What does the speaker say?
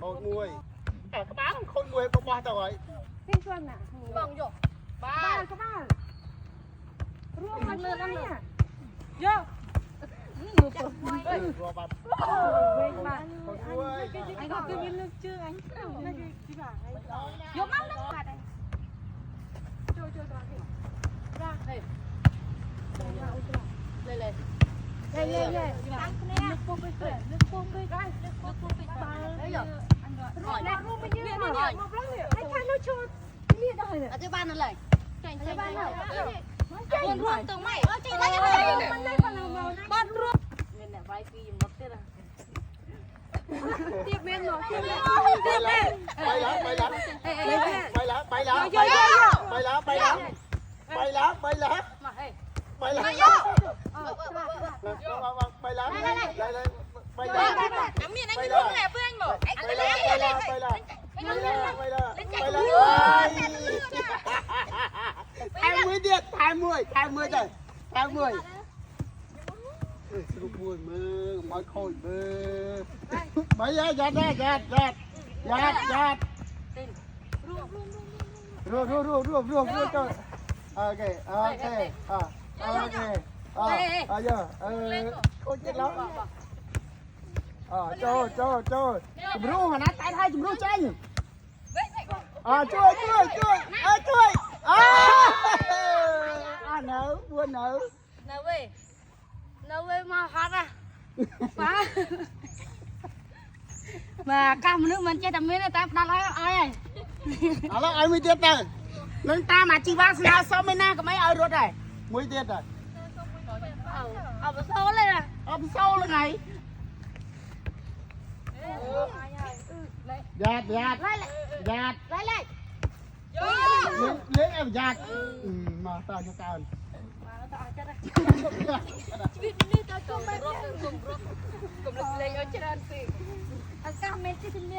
khôi mùi các bạn khôi mùi có bao rồi Thiên Xuân à? Vâng vô. Ba các bạn. Rùa mặt lên ăn nè. Vô. rùa bắp Bên bà. khôi mùi Anh có cái viên nước chưa anh? Vô mắt đó. Trôi ra. Lên lên. Đây. Nước bông bê gai. Nước bông bê gai. Đấy rồi. Hỏi lại luôn bây giờ. Một lắm rồi. Anh thay nó chôn. Đi đâu rồi? Ở trên ban nó lên. Chơi ban nào? Buồn ruộng từ mày. Chị lấy Mình lấy phần nào màu này. Bon ruộng. Nên là vai phi mất thế là. Tiếp bên rồi. bay lá bay lá Mà hey. bay lá Nắm miệng anh cái luôn nè với anh mở. Anh lên. Hai mươi điện, 20 rồi, 20. Sụp mùi mơ, mỏi khôi mơ. Bây giờ giặt. Rùa cho. Ok. Giờ, khôi chết lắm. Cho. Chùm ru mà nó tay thay chùm ru chanh. Chui. Nấu, buồn nấu. Nấu về mà hát à. Má. Mà cam nước mình chơi tầm miếng này ta đặt lại ai. Đó ai mới tiết rồi. Nâng ta mà chỉ ba sao sao mấy na có mấy ai ruột này. Mới tiết rồi. Ở sâu lên à. Ở sâu lên này. Giạt. Lại. Lấy em giạt. Mà tao cho tao. Cùng lên ở trên ăn xì. Cam men trên thiên